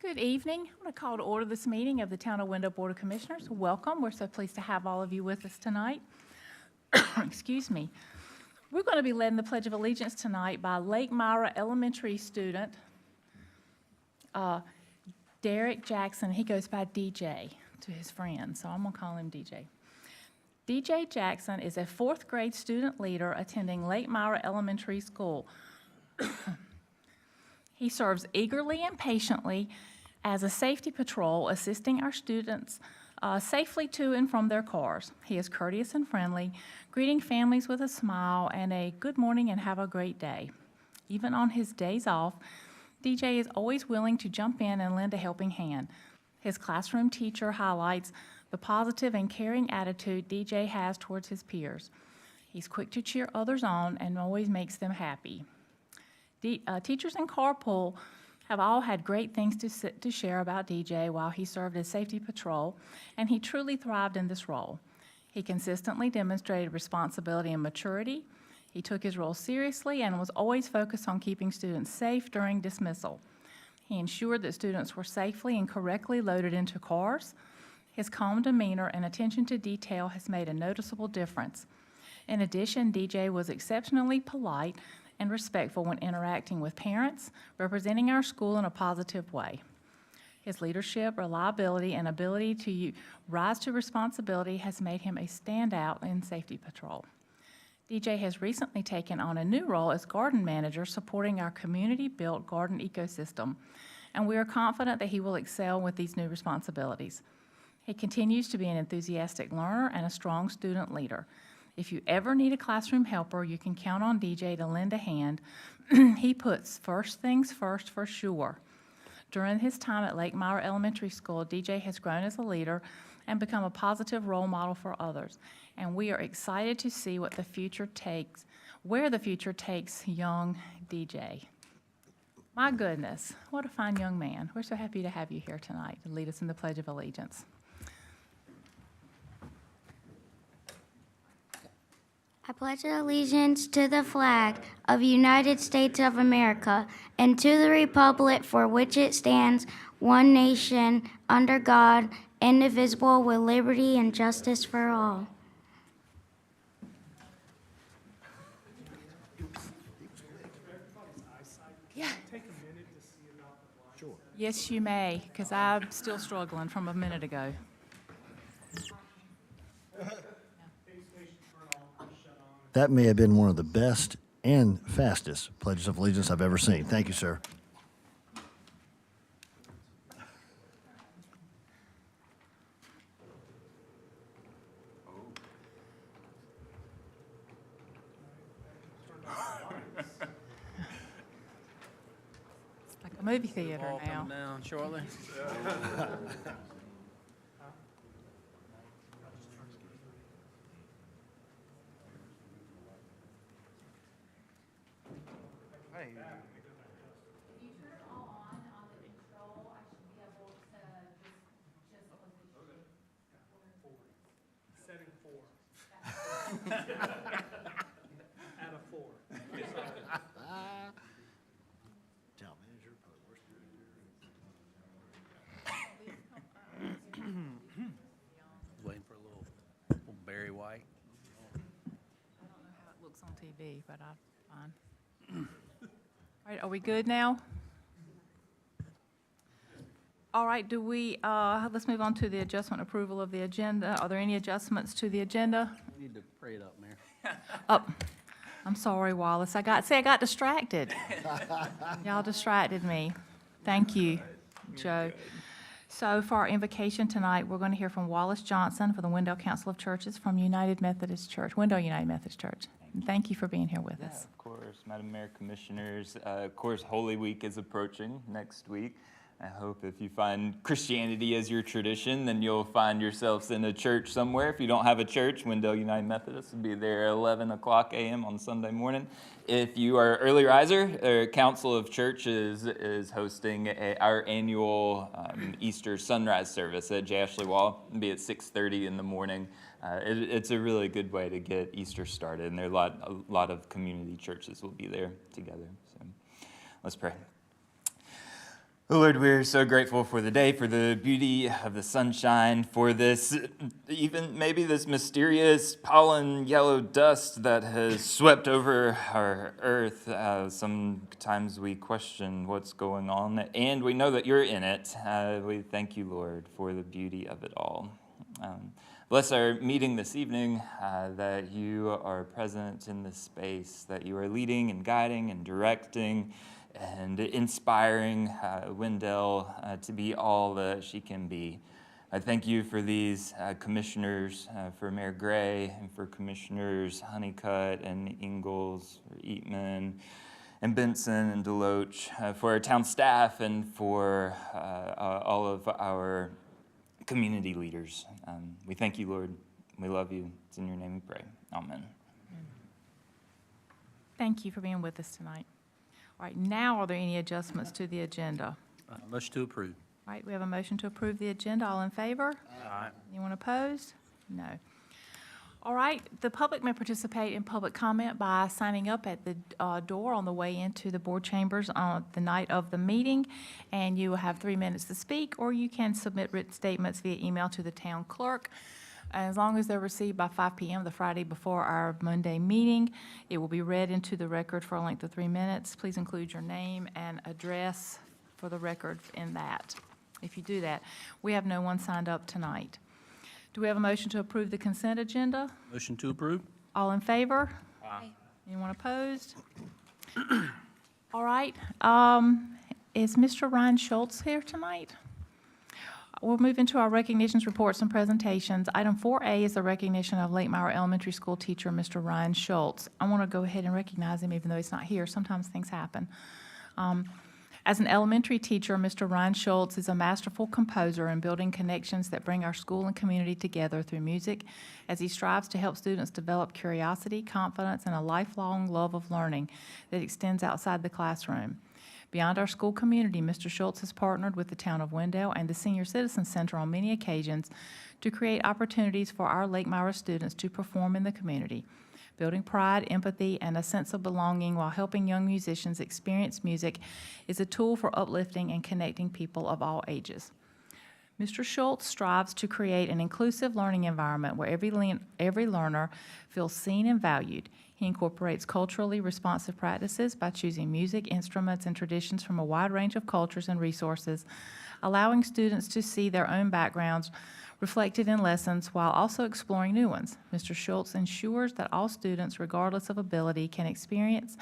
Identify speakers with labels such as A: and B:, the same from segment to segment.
A: Good evening. I'm going to call to order this meeting of the Town of Wendell Board of Commissioners. Welcome. We're so pleased to have all of you with us tonight. Excuse me. We're going to be led in the Pledge of Allegiance tonight by Lake Myra Elementary student Derek Jackson. He goes by DJ to his friends, so I'm going to call him DJ. DJ Jackson is a fourth grade student leader attending Lake Myra Elementary School. He serves eagerly and patiently as a safety patrol, assisting our students safely to and from their cars. He is courteous and friendly, greeting families with a smile and a good morning and have a great day. Even on his days off, DJ is always willing to jump in and lend a helping hand. His classroom teacher highlights the positive and caring attitude DJ has towards his peers. He's quick to cheer others on and always makes them happy. Teachers in carpool have all had great things to share about DJ while he served as safety patrol, and he truly thrived in this role. He consistently demonstrated responsibility and maturity. He took his role seriously and was always focused on keeping students safe during dismissal. He ensured that students were safely and correctly loaded into cars. His calm demeanor and attention to detail has made a noticeable difference. In addition, DJ was exceptionally polite and respectful when interacting with parents, representing our school in a positive way. His leadership, reliability, and ability to rise to responsibility has made him a standout in safety patrol. DJ has recently taken on a new role as garden manager, supporting our community-built garden ecosystem, and we are confident that he will excel with these new responsibilities. He continues to be an enthusiastic learner and a strong student leader. If you ever need a classroom helper, you can count on DJ to lend a hand. He puts first things first for sure. During his time at Lake Myra Elementary School, DJ has grown as a leader and become a positive role model for others. And we are excited to see where the future takes young DJ. My goodness, what a fine young man. We're so happy to have you here tonight to lead us in the Pledge of Allegiance.
B: I pledge allegiance to the flag of the United States of America and to the republic for which it stands, one nation, under God, indivisible, with liberty and justice for all.
A: Yeah. Yes, you may, because I'm still struggling from a minute ago.
C: That may have been one of the best and fastest pledges of allegiance I've ever seen. Thank you, sir.
A: It's like a movie theater
D: All
A: now.
D: come down shortly.
E: Out of 4.
C: Town manager, public works
D: Waiting for a little Barry White.
A: I don't know how it looks on TV, but I'm fine. All right, are we good now? All right, let's move on to the adjustment approval of the agenda. Are there any adjustments to the agenda?
D: We need to pray it up, Mayor.
A: Oh, I'm sorry, Wallace. I got distracted. Y'all distracted me. Thank you, Joe. So for our invocation tonight, we're going to hear from Wallace Johnson for the Wendell Council of Churches from United Methodist Church, Wendell United Methodist Church. And thank you for being here with us.
F: Of course, Madam Mayor, Commissioners. Of course, Holy Week is approaching next week. I hope if you find Christianity as your tradition, then you'll find yourselves in a church somewhere. If you don't have a church, Wendell United Methodist will be there at 11 o'clock a.m. on Sunday morning. If you are an early riser, Council of Churches is hosting our annual Easter sunrise service at J. Ashley Wall. It'll be at 6:30 in the morning. It's a really good way to get Easter started, and there are a lot of community churches will be there together. So let's pray. Oh, Lord, we're so grateful for the day, for the beauty of the sunshine, for this, even maybe this mysterious pollen yellow dust that has swept over our earth. Sometimes we question what's going on, and we know that you're in it. We thank you, Lord, for the beauty of it all. Bless our meeting this evening, that you are present in this space, that you are leading and guiding and directing and inspiring Wendell to be all that she can be. I thank you for these commissioners, for Mayor Gray, and for Commissioners Honeycutt and Ingalls, for Eatman and Benson and Deloach, for our town staff, and for all of our community leaders. We thank you, Lord. We love you. It's in your name we pray. Amen.
A: Thank you for being with us tonight. All right, now are there any adjustments to the agenda?
D: Motion to approve.
A: All right, we have a motion to approve the agenda. All in favor?
D: Aye.
A: Anyone opposed? No. All right, the public may participate in public comment by signing up at the door on the way into the board chambers on the night of the meeting, and you will have 3 minutes to speak, or you can submit written statements via email to the town clerk. As long as they're received by 5 p.m. the Friday before our Monday meeting, it will be read into the record for a length of 3 minutes. Please include your name and address for the record in that. If you do that, we have no one signed up tonight. Do we have a motion to approve the consent agenda?
D: Motion to approve.
A: All in favor? Aye. Anyone opposed? All right. Is Mr. Ryan Schultz here tonight? We'll move into our recognitions, reports, and presentations. Item 4A is the recognition of Lake Mauer Elementary School teacher, Mr. Ryan Schultz. I want to go ahead and recognize him even though he's not here. Sometimes things happen. As an elementary teacher, Mr. Ryan Schultz is a masterful composer in building connections that bring our school and community together through music, as he strives to help students develop curiosity, confidence, and a lifelong love of learning that extends outside the classroom. Beyond our school community, Mr. Schultz has partnered with the town of Wendell and the Senior Citizen Center on many occasions to create opportunities for our Lake Mauer students to perform in the community, building pride, empathy, and a sense of belonging while helping young musicians experience music is a tool for uplifting and connecting people of all ages. Mr. Schultz strives to create an inclusive learning environment where every learner feels seen and valued. He incorporates culturally responsive practices by choosing music, instruments, and traditions from a wide range of cultures and resources, allowing students to see their own backgrounds reflected in lessons while also exploring new ones. Mr. Schultz ensures that all students, regardless of ability, can experience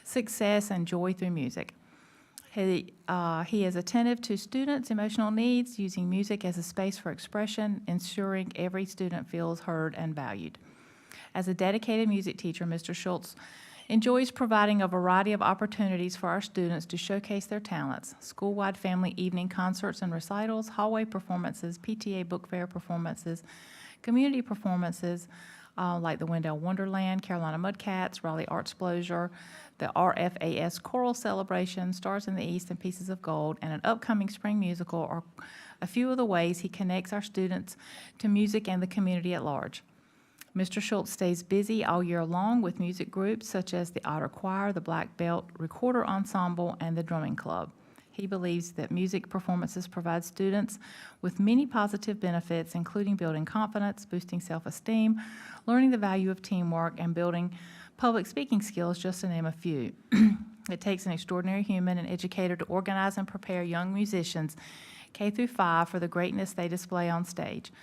A: success and joy through music. He is attentive to students' emotional needs, using music as a space for expression, ensuring every student feels heard and valued. As a dedicated music teacher, Mr. Schultz enjoys providing a variety of opportunities for our students to showcase their talents: school-wide family evening concerts and recitals, hallway performances, PTA book fair performances, community performances like the Wendell Wonderland, Carolina Mudcats, Raleigh Artsplosion, the RFAS Choral Celebration, Stars in the East, and Pieces of Gold, and an upcoming spring musical are a few of the ways he connects our students to music and the community at large. Mr. Schultz stays busy all year long with music groups such as the Otter Choir, the Black Belt Recorder Ensemble, and the Drumming Club. He believes that music performances provide students with many positive benefits, including building confidence, boosting self-esteem, learning the value of teamwork, and building public speaking skills, just to name a few. It takes an extraordinary human and educator to organize and prepare young musicians, K through 5, for the greatness they display on stage.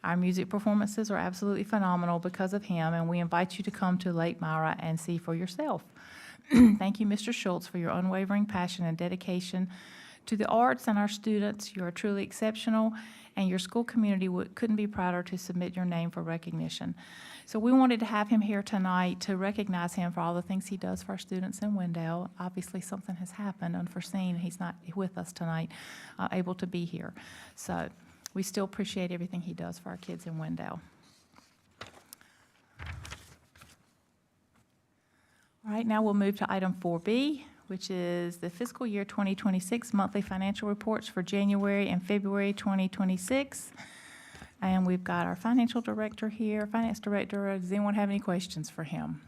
A: Our music performances are absolutely phenomenal because of him, and we invite you to come to Lake Mauer and see for yourself. Thank you, Mr. Schultz, for your unwavering passion and dedication to the arts and our students. You are truly exceptional, and your school community couldn't be prouder to submit your name for recognition. So we wanted to have him here tonight to recognize him for all the things he does for our students in Wendell. Obviously, something has happened, unforeseen. He's not with us tonight, able to be here. So we still appreciate everything he does for our kids in Wendell. All right, now we'll move to item 4B, which is the fiscal year 2026 monthly financial reports for January and February 2026. And we've got our financial director here, finance director. Does anyone have any questions for him?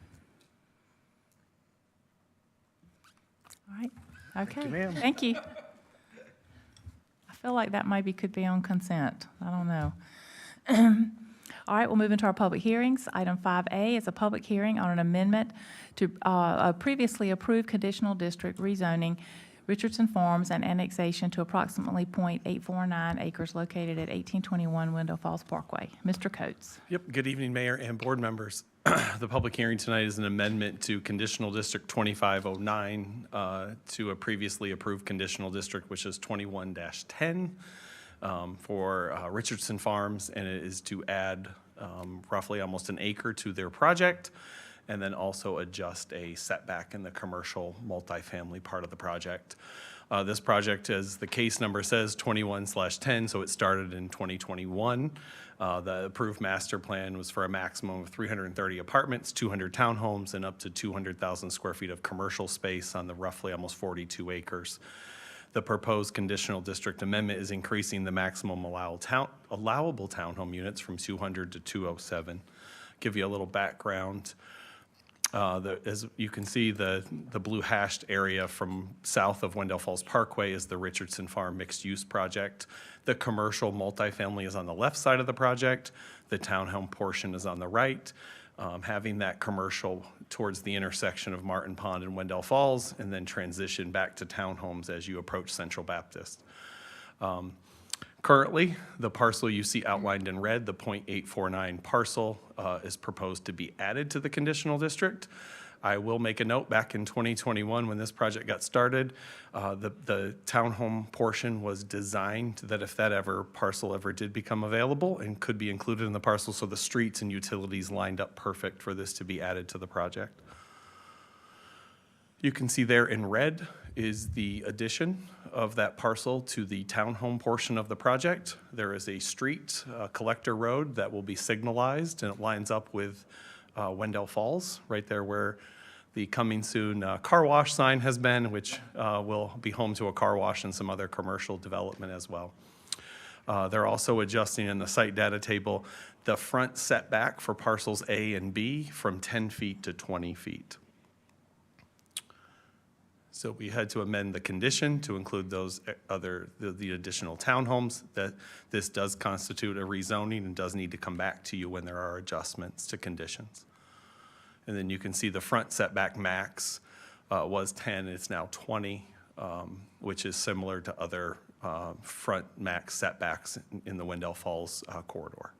A: All right, okay.
E: Thank you, ma'am.
A: Thank you. feel like that maybe could be on consent. I don't know. All right, we'll move into our public hearings. Item 5A is a public hearing on an amendment to a previously approved conditional district rezoning Richardson Farms and annexation to approximately .849 acres located at 1821 Wendell Falls Parkway. Mr. Coates.
G: Yep, good evening, Mayor and board members. The public hearing tonight is an amendment to Conditional District 2509 to a previously approved conditional district, which is 21-10 for Richardson Farms, and it is to add roughly almost an acre to their project, and then also adjust a setback in the commercial multifamily part of the project. This project, as the case number says, 21/10, so it started in 2021. The approved master plan was for a maximum of 330 apartments, 200 townhomes, and up to 200,000 square feet of commercial space on the roughly almost 42 acres. The proposed conditional district amendment is increasing the maximum allowable townhome units from 200 to 207. Give you a little background. As you can see, the blue hashed area from south of Wendell Falls Parkway is the Richardson Farm mixed-use project. The commercial multifamily is on the left side of the project. The townhome portion is on the right. Having that commercial towards the intersection of Martin Pond and Wendell Falls, and then transition back to townhomes as you approach Central Baptist. Currently, the parcel you see outlined in red, the .849 parcel, is proposed to be added to the conditional district. I will make a note, back in 2021, when this project got started, the townhome portion was designed that if that parcel ever did become available and could be included in the parcel, so the streets and utilities lined up perfect for this to be added to the project. You can see there in red is the addition of that parcel to the townhome portion of the project. There is a street, collector road, that will be signalized, and it lines up with Wendell Falls, right there where the coming soon car wash sign has been, which will be home to a car wash and some other commercial development as well. They're also adjusting in the site data table the front setback for parcels A and B from 10 feet to 20 feet. So we had to amend the condition to include those the additional townhomes, that this does constitute a rezoning and does need to come back to you when there are adjustments to conditions. And then you can see the front setback max was 10, it's now 20, which is similar to other front max setbacks in the Wendell Falls corridor.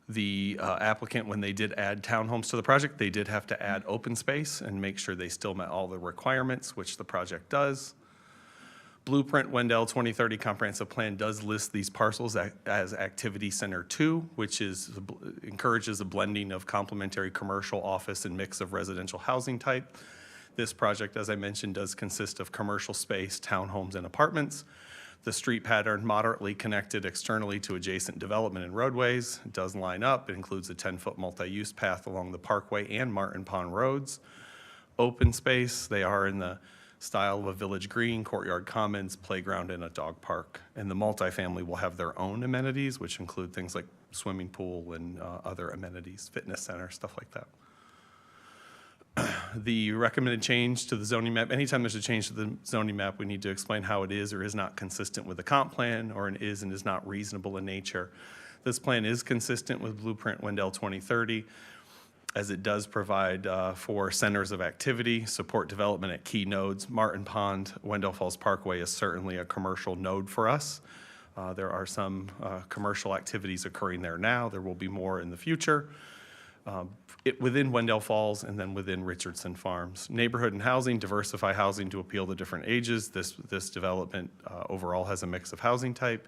G: The applicant, when they did add townhomes to the project, they did have to add open space and make sure they still met all the requirements, which the project does. Blueprint Wendell 2030 Comprehensive Plan does list these parcels as Activity Center 2, which encourages a blending of complementary commercial, office, and mix of residential housing type. This project, as I mentioned, does consist of commercial space, townhomes, and apartments. The street pattern moderately connected externally to adjacent development and roadways. It does line up. It includes a 10-foot multi-use path along the Parkway and Martin Pond roads. Open space, they are in the style of a village green, courtyard commons, playground, and a dog park. And the multifamily will have their own amenities, which include things like swimming pool and other amenities, fitness center, stuff like that. The recommended change to the zoning map, anytime there's a change to the zoning map, we need to explain how it is or is not consistent with the comp plan, or it is and is not reasonable in nature. This plan is consistent with Blueprint Wendell 2030, as it does provide for centers of activity, support development at key nodes. Martin Pond, Wendell Falls Parkway is certainly a commercial node for us. There are some commercial activities occurring there now. There will be more in the future. Within Wendell Falls and then within Richardson Farms. Neighborhood and housing, diversify housing to appeal to different ages. This development overall has a mix of housing type.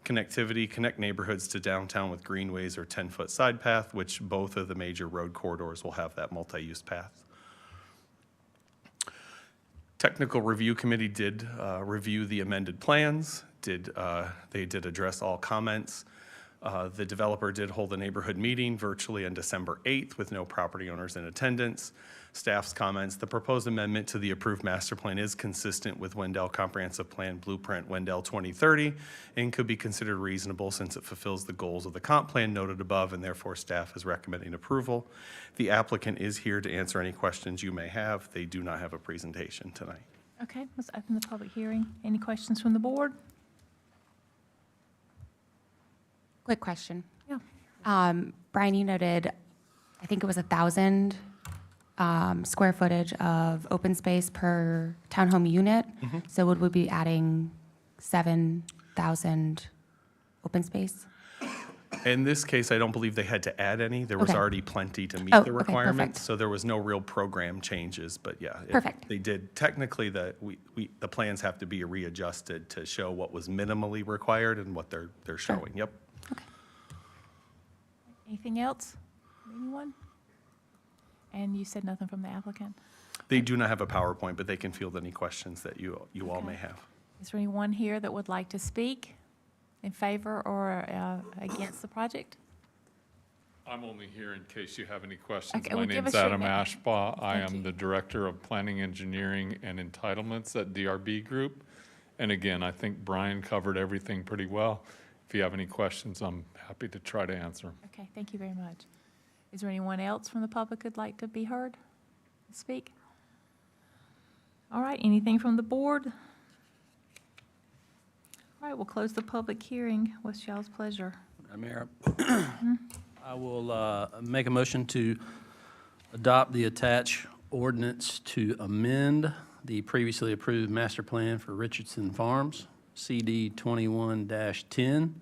G: Connectivity, connect neighborhoods to downtown with greenways or 10-foot side path, which both of the major road corridors will have that multi-use path. Technical Review Committee did review the amended plans. They did address all comments. The developer did hold a neighborhood meeting virtually on December 8th with no property owners in attendance. Staff's comments, the proposed amendment to the approved master plan is consistent with Wendell Comprehensive Plan Blueprint Wendell 2030 and could be considered reasonable since it fulfills the goals of the comp plan noted above, and therefore staff is recommending approval. The applicant is here to answer any questions you may have. They do not have a presentation tonight.
A: Okay, let's open the public hearing. Any questions from the board?
H: Quick question.
A: Yeah.
H: Brian, you noted, I think it was 1,000 square footage of open space per townhome unit. So would we be adding 7,000 open space?
G: In this case, I don't believe they had to add any. There was
H: Okay.
G: already plenty to meet
H: Oh,
G: the
H: okay,
G: requirements.
H: perfect.
G: So there was no real program changes, but yeah.
H: Perfect.
G: They did, technically, the plans have to be readjusted to show what was minimally required and what they're showing. Yep.
A: Anything else? Anyone? And you said nothing from the applicant?
G: They do not have a PowerPoint, but they can field any questions that you all
A: Okay.
G: may have.
A: Is there anyone here that would like to speak in favor or against the project?
I: I'm only here in case you have any questions.
A: Okay,
I: My
A: well, give
I: name's
A: us your
I: Adam
A: name.
I: Ashbaugh. I
A: Thank you.
I: am the Director of Planning, Engineering, and Entitlements at DRB Group. And again, I think Brian covered everything pretty well. If you have any questions, I'm happy to try to answer them.
A: Okay, thank you very much. Is there anyone else from the public who'd like to be heard, speak? All right, anything from the board? All right, we'll close the public hearing. What's y'all's pleasure?
D: Madam Mayor, I will make a motion to adopt the attached ordinance to amend the previously approved master plan for Richardson Farms, CD 21-10,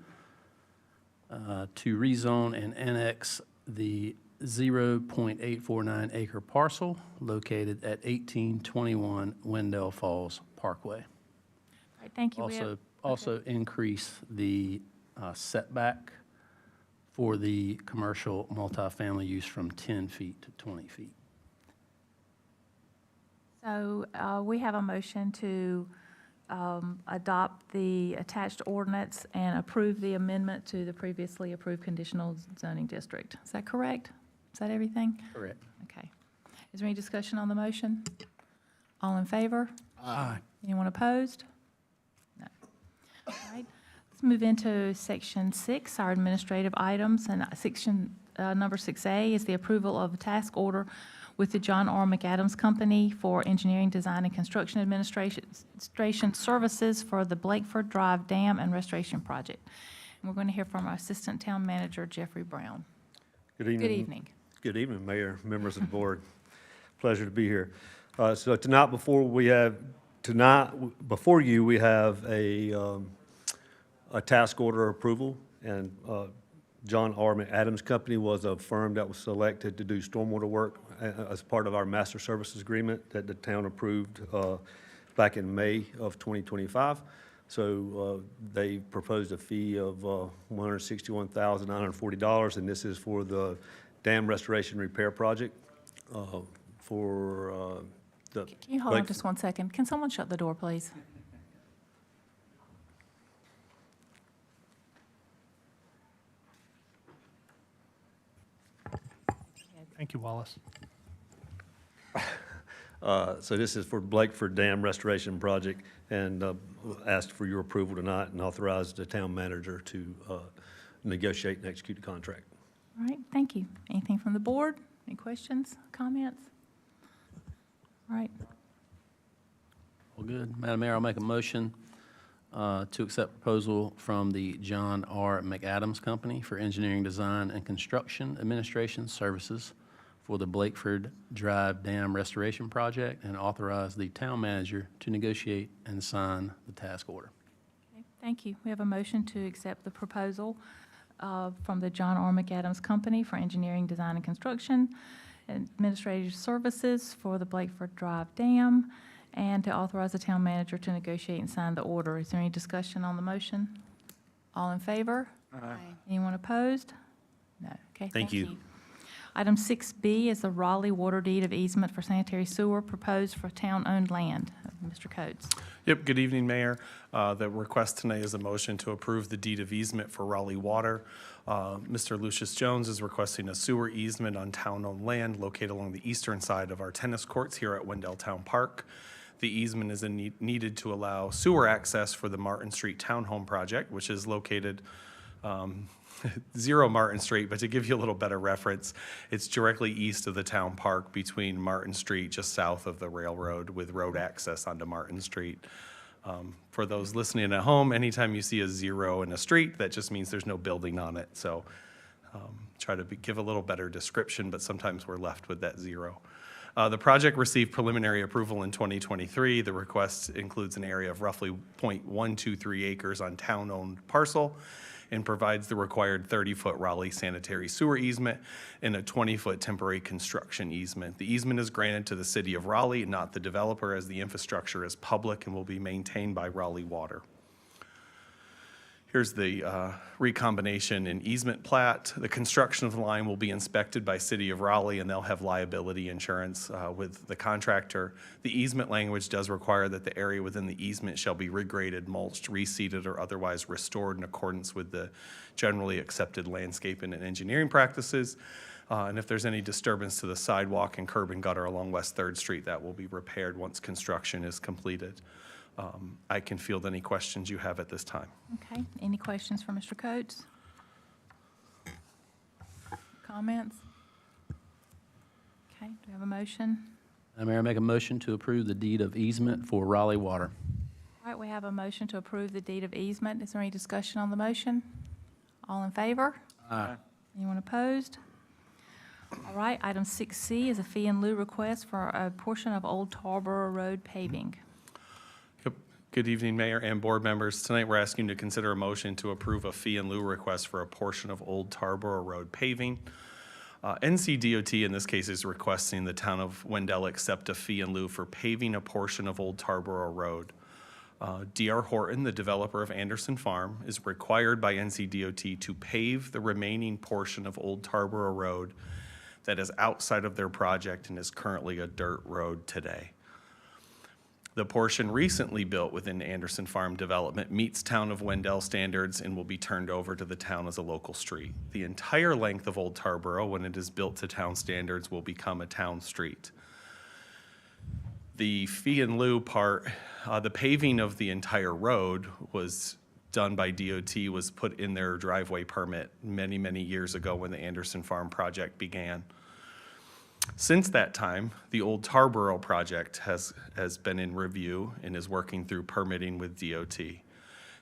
D: to rezone and annex the 0.849 acre parcel located at 1821 Wendell Falls Parkway.
A: All right, thank you. We have-
D: Also increase the setback for the commercial multifamily use from 10 feet to 20 feet.
A: So we have a motion to adopt the attached ordinance and approve the amendment to the previously approved conditional zoning district. Is that correct? Is that everything?
D: Correct.
A: Okay. Is there any discussion on the motion? All in favor?
D: Aye.
A: Anyone opposed? No. All right. Let's move into Section 6, our administrative items, and section number 6A is the approval of a task order with the John R. McAdams Company for engineering, design, and construction administration services for the Blakeford Drive Dam and Restoration Project. And we're going to hear from our Assistant Town Manager, Jeffrey Brown.
J: Good evening.
A: Good evening.
J: Good evening, Mayor, members of the board. Pleasure to be here. So tonight, before you, we have a task order approval, and John R. McAdams Company was a firm that was selected to do stormwater work as part of our master services agreement that the town approved back in May of 2025. So they proposed a fee of $161,940, and this is for the dam restoration repair project for the.
A: Can you hold on just 1 second? Can someone shut the door, please?
E: Thank you, Wallace.
J: So this is for Blakeford Dam Restoration Project, and asked for your approval tonight and authorize the town manager to negotiate and execute the contract.
A: All right, thank you. Anything from the board? Any questions, comments? All right,
D: Well, good. Madam Mayor, I'll make a motion to accept proposal from the John R. McAdams Company for engineering, design, and construction administration services for the Blakeford Drive Dam Restoration Project and authorize the town manager to negotiate and sign the task order.
A: okay, thank you. We have a motion to accept the proposal from the John R. McAdams Company for engineering, design, and construction administrative services for the Blakeford Drive Dam, and to authorize the town manager to negotiate and sign the order. Is there any discussion on the motion? All in favor?
H: Aye.
A: Anyone opposed? No. Okay,
J: Thank you.
A: Item 6B is the Raleigh Water Deed of Easement for sanitary sewer proposed for town-owned land. Mr. Coates.
G: Yep, good evening, Mayor. The request tonight is a motion to approve the deed of easement for Raleigh Water. Mr. Lucius Jones is requesting a sewer easement on town-owned land located along the eastern side of our tennis courts here at Wendell Town Park. The easement is needed to allow sewer access for the Martin Street Townhome project, which is located 0 Martin Street, but to give you a little better reference, it's directly east of the town park between Martin Street, just south of the railroad, with road access onto Martin Street. For those listening at home, anytime you see a 0 in a street, that just means there's no building on it. So try to give a little better description, but sometimes we're left with that 0. The project received preliminary approval in 2023. The request includes an area of roughly 0.123 acres on town-owned parcel and provides the required 30-foot Raleigh sanitary sewer easement and a 20-foot temporary construction easement. The easement is granted to the city of Raleigh, not the developer, as the infrastructure is public and will be maintained by Raleigh Water. Here's the recombination and easement plat. The construction of the line will be inspected by City of Raleigh, and they'll have liability insurance with the contractor. The easement language does require that the area within the easement shall be regraded, mulched, reseeded, or otherwise restored in accordance with the generally accepted landscaping and engineering practices. And if there's any disturbance to the sidewalk and curb and gutter along West 3rd Street, that will be repaired once construction is completed. I can field any questions you have at this time.
A: Okay, any questions for Mr. Coates? Comments? Okay, do we have a motion?
D: Madam Mayor, I make a motion to approve the deed of easement for Raleigh Water.
A: All right, we have a motion to approve the deed of easement. Is there any discussion on the motion? All in favor?
D: Aye.
A: Anyone opposed? All right, item 6C is a fee in lieu request for a portion of Old Tarboro Road paving.
G: Yep. Good evening, Mayor and board members. Tonight, we're asking to consider a motion to approve a fee in lieu request for a portion of Old Tarboro Road paving. NCDOT, in this case, is requesting the town of Wendell accept a fee in lieu for paving a portion of Old Tarboro Road. D.R. Horton, the developer of Anderson Farm, is required by NCDOT to pave the remaining portion of Old Tarboro Road that is outside of their project and is currently a dirt road today. The portion recently built within Anderson Farm development meets town of Wendell standards and will be turned over to the town as a local street. The entire length of Old Tarboro, when it is built to town standards, will become a town street. The fee in lieu part, the paving of the entire road was done by DOT, was put in their driveway permit many, many years ago when the Anderson Farm project began. Since that time, the Old Tarboro project has been in review and is working through permitting with DOT.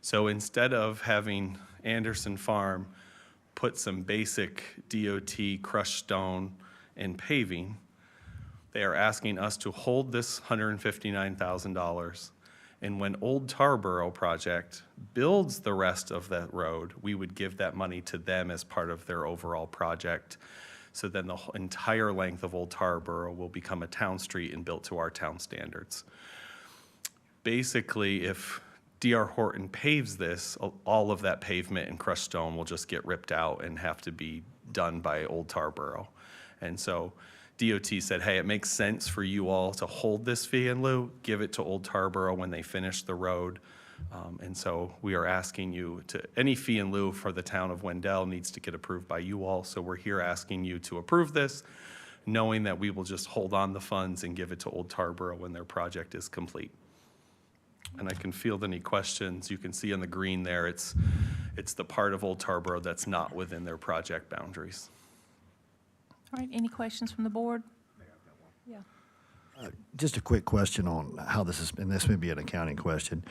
G: So instead of having Anderson Farm put some basic DOT crushed stone and paving, they are asking us to hold this $159,000. And when Old Tarboro project builds the rest of that road, we would give that money to them as part of their overall project. So then the entire length of Old Tarboro will become a town street and built to our town standards. Basically, if D.R. Horton paves this, all of that pavement and crushed stone will just get ripped out and have to be done by Old Tarboro. And so DOT said, hey, it makes sense for you all to hold this fee in lieu, give it to Old Tarboro when they finish the road. And so we are asking you to, any fee in lieu for the town of Wendell needs to get approved by you all. So we're here asking you to approve this, knowing that we will just hold on the funds and give it to Old Tarboro when their project is complete. And I can field any questions. You can see on the green there, it's the part of Old Tarboro that's not within their project boundaries.
A: All right, any questions from the board? Yeah.
C: Just a quick question on how this is, and this may be an accounting question.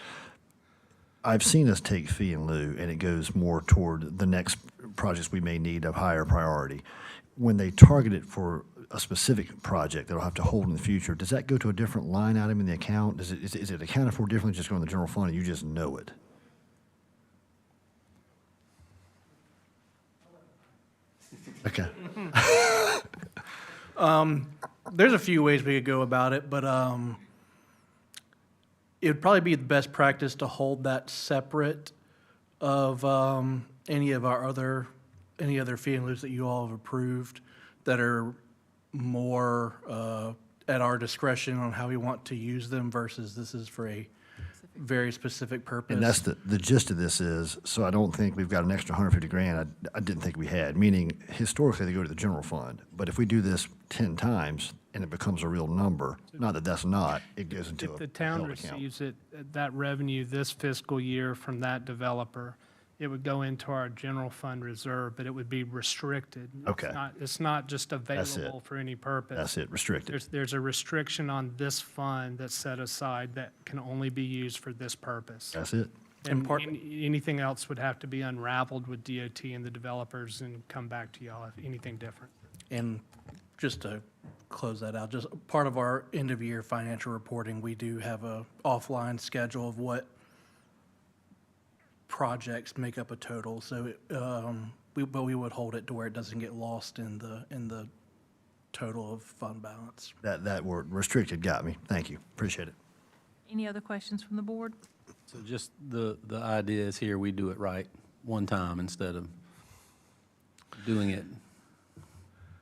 C: I've seen us take fee in lieu, and it goes more toward the next projects we may need of higher priority. When they target it for a specific project that will have to hold in the future, does that go to a different line item in the account? Is it accounted for differently, just go in the general fund, and you just know it? Okay.
E: There's a few ways we could go about it, but it would probably be the best practice to hold that separate of any other fee in lieu that you all have approved that are more at our discretion on how we want to use them versus this is for a very specific purpose.
C: And that's the gist of this is, so I don't think we've got an extra 150 grand I didn't think we had, meaning historically they go to the general fund. But if we do this 10 times and it becomes a real number, not that that's not, it goes into
K: If
C: a
K: the town
C: held account.
K: receives it, that revenue this fiscal year from that developer, it would go into our general fund reserve, but it would be restricted.
C: Okay.
K: It's not just
C: That's it.
K: available for any purpose.
C: That's it, restricted.
K: There's a restriction on this fund that's set aside that can only be used for this purpose.
C: That's it.
K: And anything else would have to be unraveled with DOT and the developers and come back to y'all if anything different.
E: And just to close that out, just part of our end-of-year financial reporting, we do have a offline schedule of what projects make up a total. So, but we would hold it to where it doesn't get lost in the total of fund balance.
C: That word restricted got me. Thank you. Appreciate it.
A: Any other questions from the board?
D: So just the idea is here, we do it right one time instead of doing it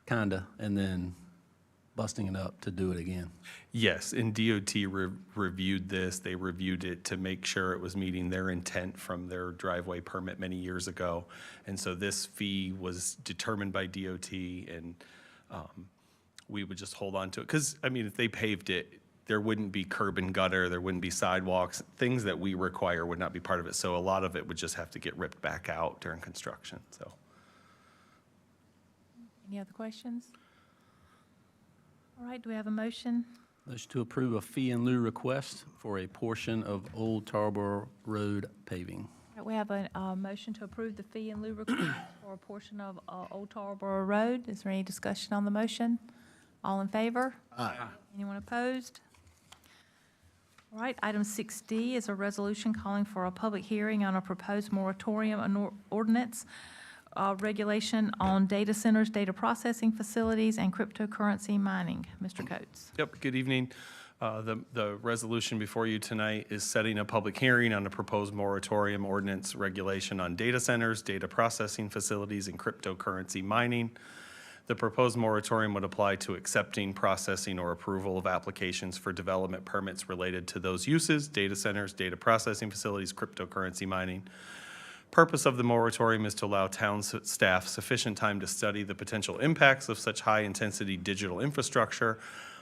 D: kinda and then busting it up to do it again.
G: Yes, and DOT reviewed this. They reviewed it to make sure it was meeting their intent from their driveway permit many years ago. And so this fee was determined by DOT, and we would just hold on to it. Because, I mean, if they paved it, there wouldn't be curb and gutter, there wouldn't be sidewalks. Things that we require would not be part of it. So a lot of it would just have to get ripped back out during construction, so.
A: Any other questions? All right, do we have a motion?
D: Motion to approve a fee in lieu request for a portion of Old Tarboro Road paving.
A: All right, we have a motion to approve the fee in lieu request for a portion of Old Tarboro Road. Is there any discussion on the motion? All in favor?
C: Aye.
A: Anyone opposed? All right, item 6D is a resolution calling for a public hearing on a proposed moratorium on ordinance regulation on data centers, data processing facilities, and cryptocurrency mining. Mr. Coates.
G: Yep, good evening. The resolution before you tonight is setting a public hearing on a proposed moratorium ordinance regulation on data centers, data processing facilities, and cryptocurrency mining. The proposed moratorium would apply to accepting, processing, or approval of applications for development permits related to those uses, data centers, data processing facilities, cryptocurrency mining. Purpose of the moratorium is to allow town staff sufficient time to study the potential impacts of such high-intensity digital infrastructure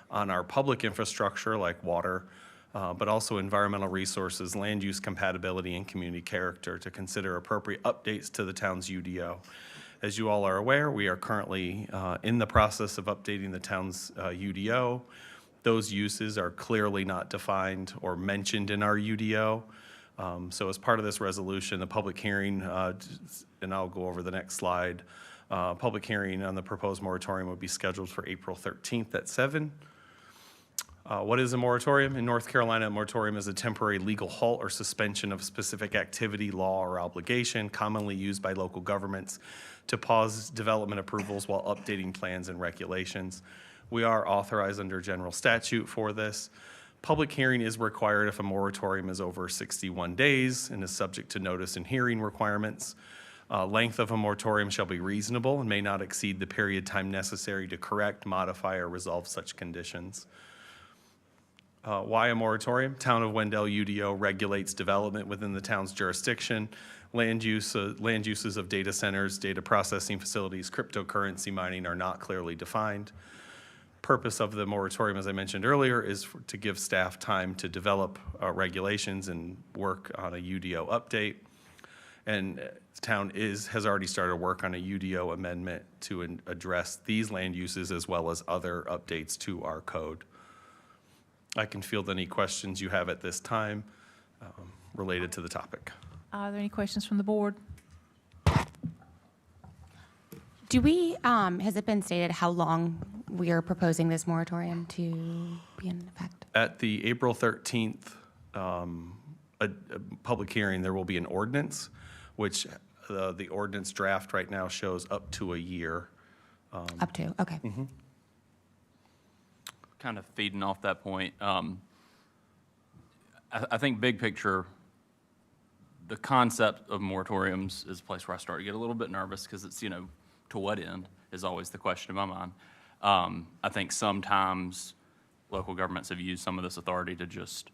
G: on our public infrastructure like water, but also environmental resources, land use compatibility, and community character to consider appropriate updates to the town's UDO. As you all are aware, we are currently in the process of updating the town's UDO. Those uses are clearly not defined or mentioned in our UDO. So as part of this resolution, the public hearing, and I'll go over the next slide, public hearing on the proposed moratorium would be scheduled for April 13th at 7. What is a moratorium? In North Carolina, a moratorium is a temporary legal halt or suspension of specific activity, law, or obligation commonly used by local governments to pause development approvals while updating plans and regulations. We are authorized under general statute for this. Public hearing is required if a moratorium is over 61 days and is subject to notice and hearing requirements. Length of a moratorium shall be reasonable and may not exceed the period time necessary to correct, modify, or resolve such conditions. Why a moratorium? Town of Wendell UDO regulates development within the town's jurisdiction. Land uses of data centers, data processing facilities, cryptocurrency mining are not clearly defined. Purpose of the moratorium, as I mentioned earlier, is to give staff time to develop regulations and work on a UDO update. And the town has already started work on a UDO amendment to address these land uses as well as other updates to our code. I can field any questions you have at this time related to the topic.
A: Are there any questions from the board?
H: Do we, has it been stated how long we are proposing this moratorium to be in effect?
G: At the April 13th a public hearing, there will be an ordinance, which the ordinance draft right now shows up to a year.
H: Up to, okay.
L: Kind of feeding off that point, I think big picture, the concept of moratoriums is a place where I start to get a little bit nervous because it's, to what end is always the question in my mind. I think sometimes local governments have used some of this authority to just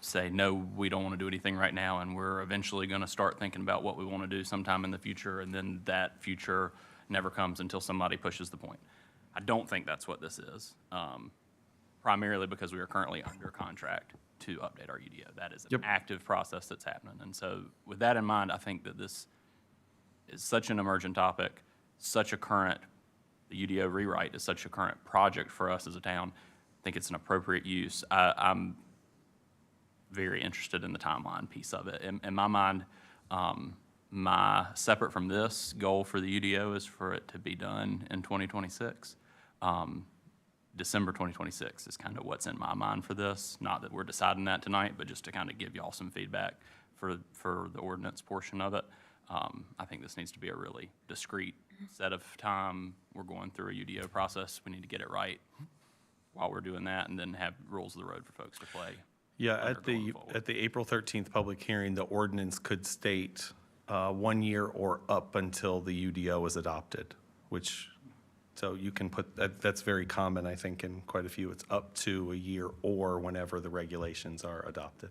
L: say, no, we don't want to do anything right now, and we're eventually going to start thinking about what we want to do sometime in the future, and then that future never comes until somebody pushes the point. I don't think that's what this is, primarily because we are currently under contract to update our UDO. That is an active process that's happening. And so with that in mind, I think that this is such an emergent topic, such a current, the UDO rewrite is such a current project for us as a town. I think it's an appropriate use. I'm very interested in the timeline piece of it. In my mind, my separate from this goal for the UDO is for it to be done in 2026. December 2026 is kind of what's in my mind for this. Not that we're deciding that tonight, but just to kind of give y'all some feedback for the ordinance portion of it. I think this needs to be a really discrete set of time. We're going through a UDO process. We need to get it right while we're doing that, and then have rules of the road for folks to play.
G: Yeah, at the April 13th public hearing, the ordinance could state 1 year or up until the UDO is adopted, which, so you can put, that's very common, I think, in quite a few. It's up to a year or whenever the regulations are adopted.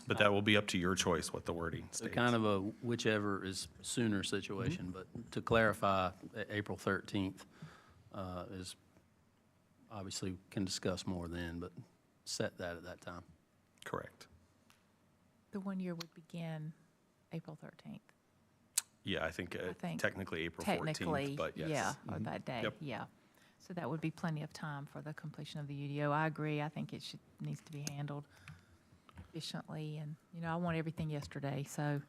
G: But that will be up to your choice what the wording
D: So
G: states.
D: kind of a whichever is sooner situation, but to clarify, April 13th is, obviously, can discuss more then, but set that at that time.
G: Correct.
A: The 1 year would begin April 13th.
G: Yeah, I think
A: think
G: technically April 14th,
A: Technically,
G: but yes.
A: yeah, or that day,
G: Yep.
A: yeah. So that would be plenty of time for the completion of the UDO. I agree. I think it needs to be handled efficiently, and, I want everything yesterday, so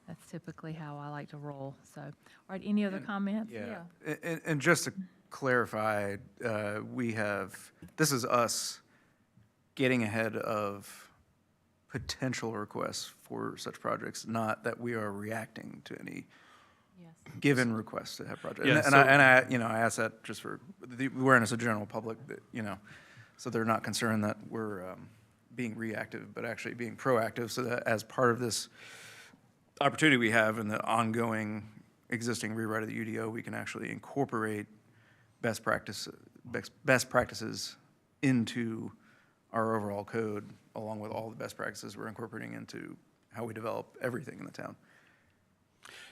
A: that's typically how I like to roll. So, all right, any other comments?
M: Yeah, and just to clarify, this is us getting ahead of potential requests for such projects, not that we are reacting to any
A: Yes.
M: given requests to have projects.
G: Yeah,
M: I ask that just for the awareness of general public, that, so they're not concerned that we're being reactive, but actually being proactive, so that as part of this opportunity we have in the ongoing existing rewrite of the UDO, we can actually incorporate best practices into our overall code, along with all the best practices we're incorporating into how we develop everything in the town.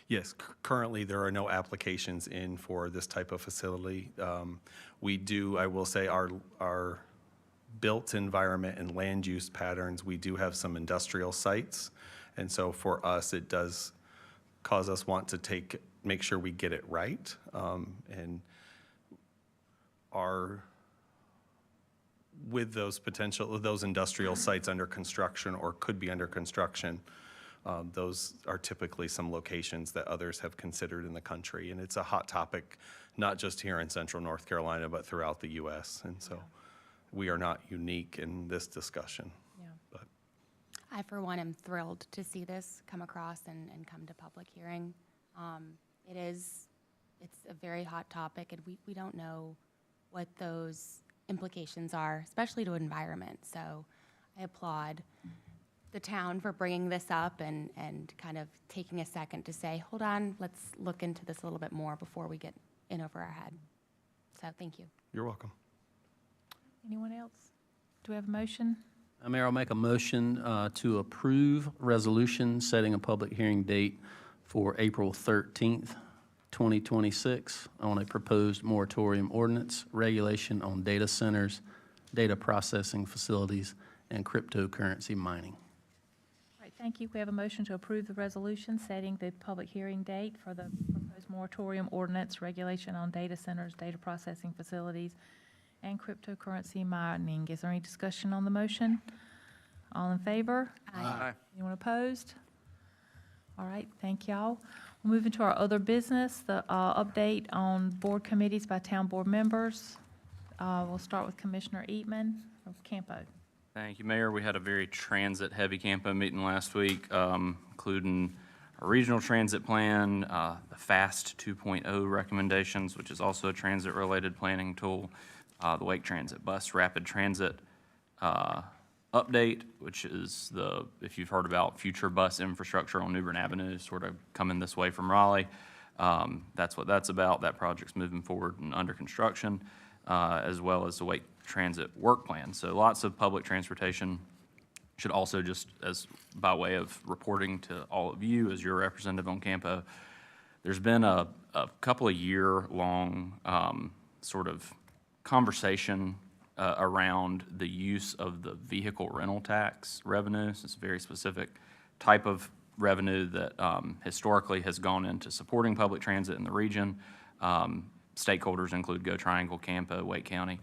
G: Yes, currently, there are no applications in for this type of facility. We do, I will say, our built environment and land use patterns, we do have some industrial sites. And so for us, it does cause us want to make sure we get it right. And with those industrial sites under construction or could be under construction, those are typically some locations that others have considered in the country. And it's a hot topic, not just here in central North Carolina, but throughout the U.S. And so we are not unique in this discussion.
A: Yeah.
G: But
H: I, for one, am thrilled to see this come across and come to public hearing. It's a very hot topic, and we don't know what those implications are, especially to environment. So I applaud the town for bringing this up and kind of taking a second to say, hold on, let's look into this a little bit more before we get in over our head. So thank you.
G: you're welcome.
A: Anyone else? Do we have a motion?
D: Mayor, I'll make a motion to approve resolution setting a public hearing date for April 13th, 2026 on a proposed moratorium ordinance, regulation on data centers, data processing facilities, and cryptocurrency mining.
A: All right, thank you. We have a motion to approve the resolution setting the public hearing date for the proposed moratorium ordinance, regulation on data centers, data processing facilities, and cryptocurrency mining. Is there any discussion on the motion? All in favor?
M: Aye.
A: Anyone opposed? All right, thank y'all. We'll move into our other business, the update on board committees by town board members. We'll start with Commissioner Eatman of Campo.
L: Thank you, Mayor. We had a very transit-heavy Campo meeting last week, including a regional transit plan, the FAST 2.0 recommendations, which is also a transit-related planning tool, the Wake Transit Bus Rapid Transit update, which is if you've heard about future bus infrastructure on New Bern Avenue, sort of coming this way from Raleigh. That's what that's about. That project's moving forward and under construction. as well as the Wake Transit Work Plan. So lots of public transportation. Should also, just as by way of reporting to all of you as your representative on Campo, there's been a couple of year-long sort of conversation around the use of the vehicle rental tax revenue. So it's a very specific type of revenue that historically has gone into supporting public transit in the region. Stakeholders include Go Triangle, Campo, Wake County.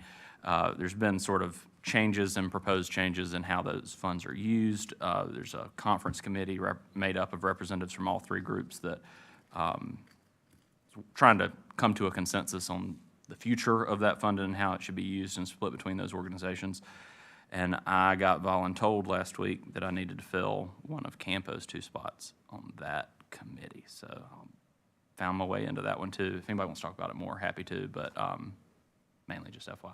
L: There's been sort of changes and proposed changes in how those funds are used. There's a conference committee made up of representatives from all three groups that trying to come to a consensus on the future of that fund and how it should be used and split between those organizations. And I got voluntold last week that I needed to fill one of Campo's 2 spots on that committee. So found my way into that one too. If anybody wants to talk about it more, happy to, but mainly just FYI.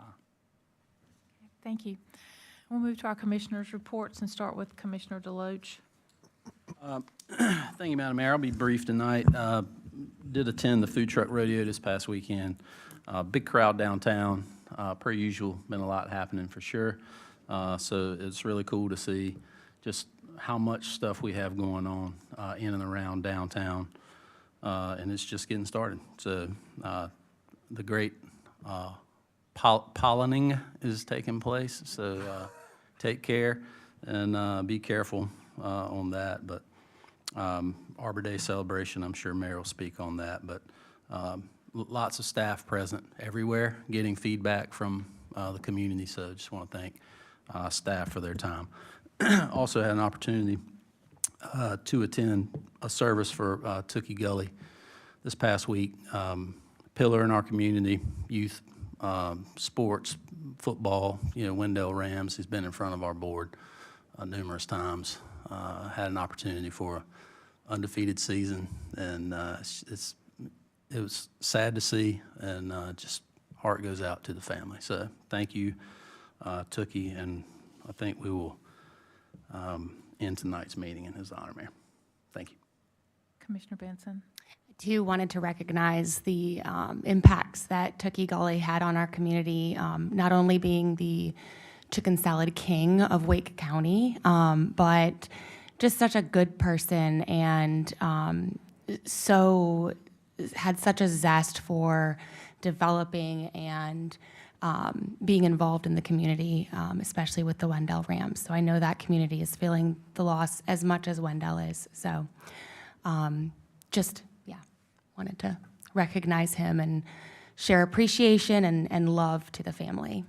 A: Thank you. We'll move to our commissioners' reports and start with Commissioner Deloach.
D: Thank you, Madam Mayor. I'll be brief tonight. Did attend the food truck rodeo this past weekend. Big crowd downtown, per usual. Been a lot happening for sure. So it's really cool to see just how much stuff we have going on in and around downtown, and it's just getting started. So the great pollinating is taking place. So take care and be careful on that. But Arbor Day celebration, I'm sure Mayor will speak on that. But lots of staff present everywhere, getting feedback from the community. So just want to thank staff for their time. Also had an opportunity to attend a service for Tookie Gully this past week. Pillar in our community, youth sports, football, Wendell Rams. He's been in front of our board numerous times. Had an opportunity for an undefeated season, and it was sad to see, and just heart goes out to the family. So thank you, Tookie, and I think we will end tonight's meeting in his honor, Mayor. Thank you.
A: Commissioner Benson.
H: I too wanted to recognize the impacts that Tookie Gully had on our community, not only being the chicken salad king of Wake County, but just such a good person, and had such a zest for developing and being involved in the community, especially with the Wendell Rams. So I know that community is feeling the loss as much as Wendell is. So wanted to recognize him and share appreciation and love to the family.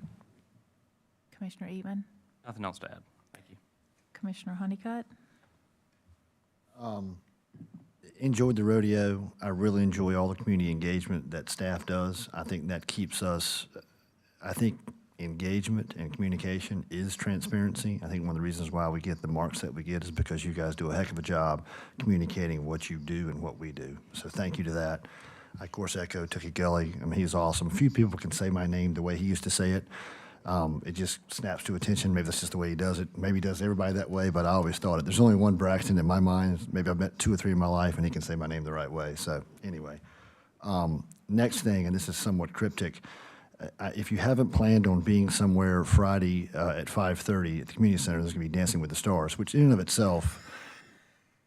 A: Commissioner Eatman.
L: Nothing else to add. Thank you.
A: Commissioner Honeycutt.
C: Enjoyed the rodeo. I really enjoy all the community engagement that staff does. I think that keeps us, engagement and communication is transparency. I think one of the reasons why we get the marks that we get is because you guys do a heck of a job communicating what you do and what we do. So thank you to that. I, of course, echo Tookie Gully. I mean, he's awesome. Few people can say my name the way he used to say it. It just snaps to attention. Maybe that's just the way he does it. Maybe he does everybody that way, but I always thought it. There's only one Braxton in my mind. Maybe I've met 2 or 3 in my life, and he can say my name the right way. So anyway, next thing, and this is somewhat cryptic, if you haven't planned on being somewhere Friday at 5:30 at the community center, there's going to be Dancing with the Stars, which in and of itself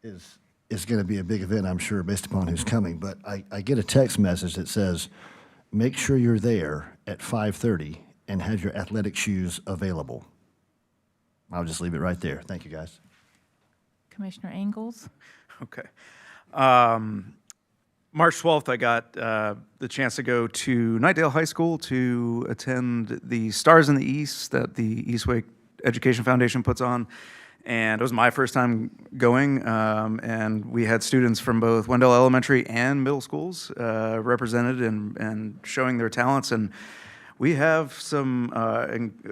C: is going to be a big event, I'm sure, based upon who's coming. But I get a text message that says, make sure you're there at 5:30 and have your athletic shoes available. I'll just leave it right there. Thank you, guys.
A: Commissioner Ingalls.
M: Okay. March 12th, I got the chance to go to Nightdale High School to attend the Stars in the East that the East Wake Education Foundation puts on. And it was my first time going, and we had students from both Wendell Elementary and middle schools represented and showing their talents. And we have some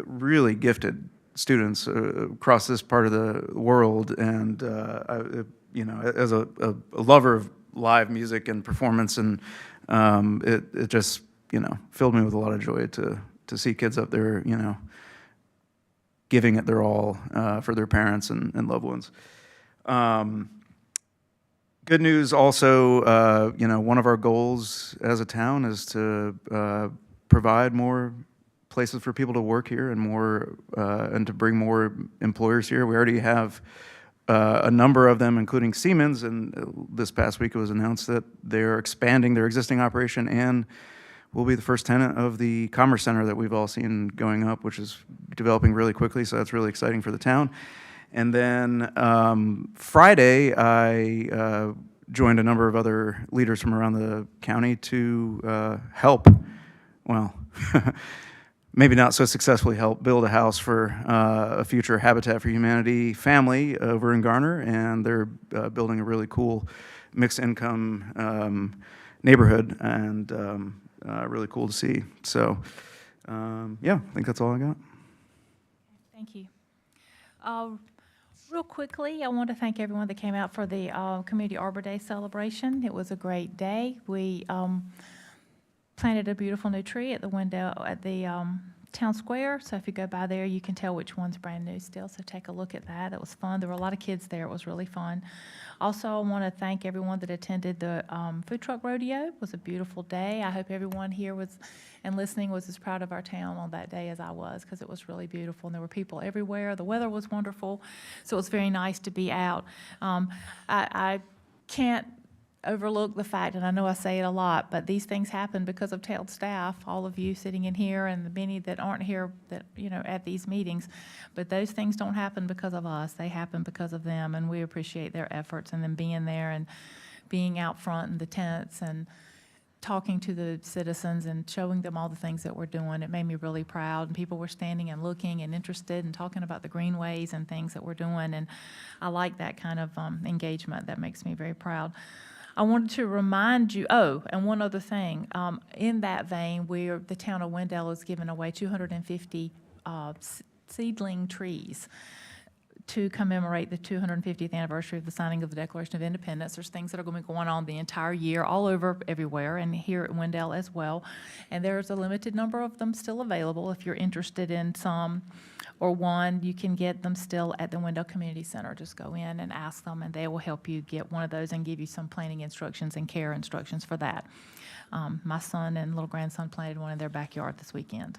M: really gifted students across this part of the world. And, as a lover of live music and performance, and it just, filled me with a lot of joy to see kids up there, giving it their all for their parents and loved ones. Good news also, one of our goals as a town is to provide more places for people to work here and more, and to bring more employers here. We already have a number of them, including Siemens, and this past week it was announced that they're expanding their existing operation and will be the first tenant of the Commerce Center that we've all seen going up, which is developing really quickly, so that's really exciting for the town. And then Friday, I joined a number of other leaders from around the county to help, well, maybe not so successfully help build a house for a future Habitat for Humanity family over in Garner, and they're building a really cool mixed income neighborhood, and really cool to see. So, yeah, I think that's all I got.
A: Thank you. Real quickly, I want to thank everyone that came out for the Community Arbor Day celebration. It was a great day. We planted a beautiful new tree at the Wendell, at the town square. So if you go by there, you can tell which one's brand new still. So take a look at that. It was fun. There were a lot of kids there. It was really fun. Also, I want to thank everyone that attended the food truck rodeo. It was a beautiful day. I hope everyone here was and listening was as proud of our town on that day as I was, because it was really beautiful and there were people everywhere. The weather was wonderful, so it was very nice to be out. I can't overlook the fact, and I know I say it a lot, but these things happen because of town staff, all of you sitting in here and the many that aren't here that, you know, at these meetings. But those things don't happen because of us. They happen because of them, and we appreciate their efforts and them being there and being out front in the tents and talking to the citizens and showing them all the things that we're doing. It made me really proud, and people were standing and looking and interested and talking about the greenways and things that we're doing, and I like that kind of engagement. That makes me very proud. I wanted to remind you, oh, and one other thing. In that vein, the town of Wendell is giving away 250 seedling trees to commemorate the 250th anniversary of the signing of the Declaration of Independence. There's things that are going to be going on the entire year, all over, everywhere, and here at Wendell as well. And there's a limited number of them still available. If you're interested in some or one, you can get them still at the Wendell Community Center. Just go in and ask them, and they will help you get one of those and give you some planting instructions and care instructions for that. My son and little grandson planted one in their backyard this weekend.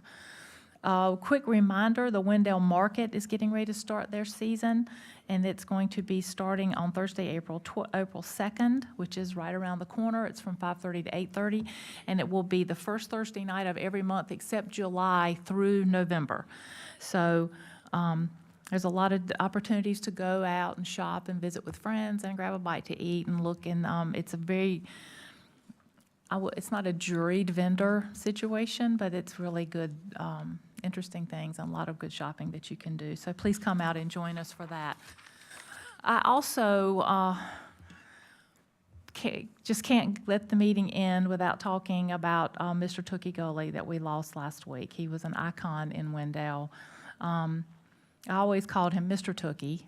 A: Quick reminder, the Wendell Market is getting ready to start their season, and it's going to be starting on Thursday, April 2nd, which is right around the corner. It's from 5:30 to 8:30, and it will be the first Thursday night of every month except July through November. So there's a lot of opportunities to go out and shop and visit with friends and grab a bite to eat and look, and it's a very it's not a juried vendor situation, but it's really good, interesting things and a lot of good shopping that you can do. So please come out and join us for that. I also just can't let the meeting end without talking about Mr. Tookie Gully that we lost last week. He was an icon in Wendell. I always called him Mr. Tookie.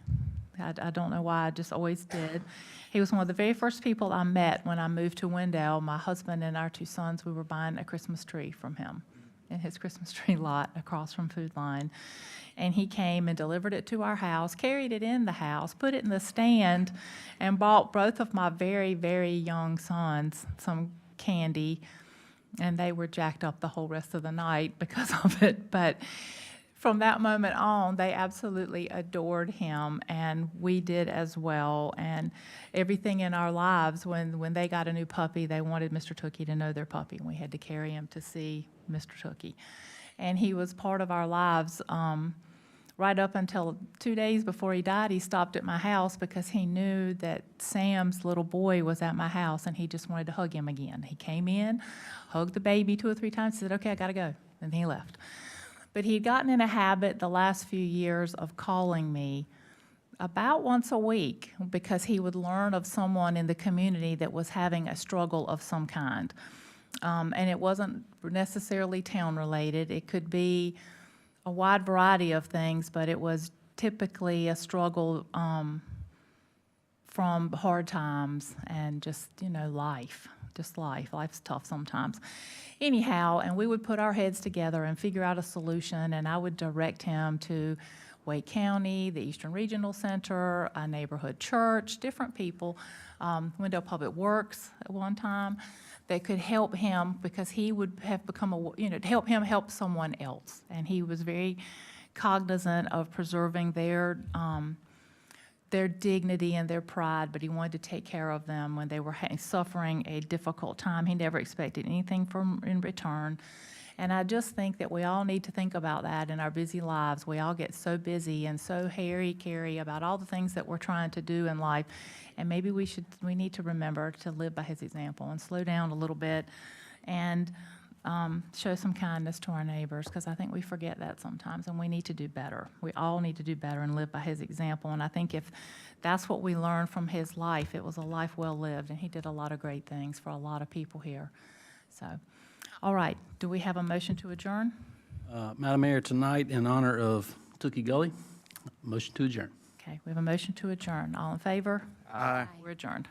A: I don't know why, I just always did. He was one of the very first people I met when I moved to Wendell. My husband and our two sons, we were buying a Christmas tree from him in his Christmas tree lot across from Food Line. And he came and delivered it to our house, carried it in the house, put it in the stand, and bought both of my very, very young sons some candy. And they were jacked up the whole rest of the night because of it. But from that moment on, they absolutely adored him, and we did as well. And everything in our lives, when they got a new puppy, they wanted Mr. Tookie to know their puppy, and we had to carry him to see Mr. Tookie. And he was part of our lives right up until 2 days before he died. He stopped at my house because he knew that Sam's little boy was at my house, and he just wanted to hug him again. He came in, hugged the baby 2 or 3 times, said, "Okay, I gotta go," and he left. But he'd gotten in a habit the last few years of calling me about once a week because he would learn of someone in the community that was having a struggle of some kind. And it wasn't necessarily town-related. It could be a wide variety of things, but it was typically a struggle from hard times and just, life. Just life. Life's tough sometimes. Anyhow, and we would put our heads together and figure out a solution, and I would direct him to Wake County, the Eastern Regional Center, a neighborhood church, different people, Wendell Public Works at one time, that could help him, because he would have become to help him help someone else. And he was very cognizant of preserving their dignity and their pride, but he wanted to take care of them when they were suffering a difficult time. He never expected anything in return. And I just think that we all need to think about that in our busy lives. We all get so busy and so hairy-carry about all the things that we're trying to do in life. And maybe we need to remember to live by his example and slow down a little bit and show some kindness to our neighbors, because I think we forget that sometimes, and we need to do better. We all need to do better and live by his example. And I think if that's what we learned from his life, it was a life well lived, and he did a lot of great things for a lot of people here. So, all right, do we have a motion to adjourn?
D: Madam Mayor, tonight, in honor of Tookie Gully, motion to adjourn.
A: Okay, we have a motion to adjourn. All in favor?
M: Aye.
A: We're adjourned.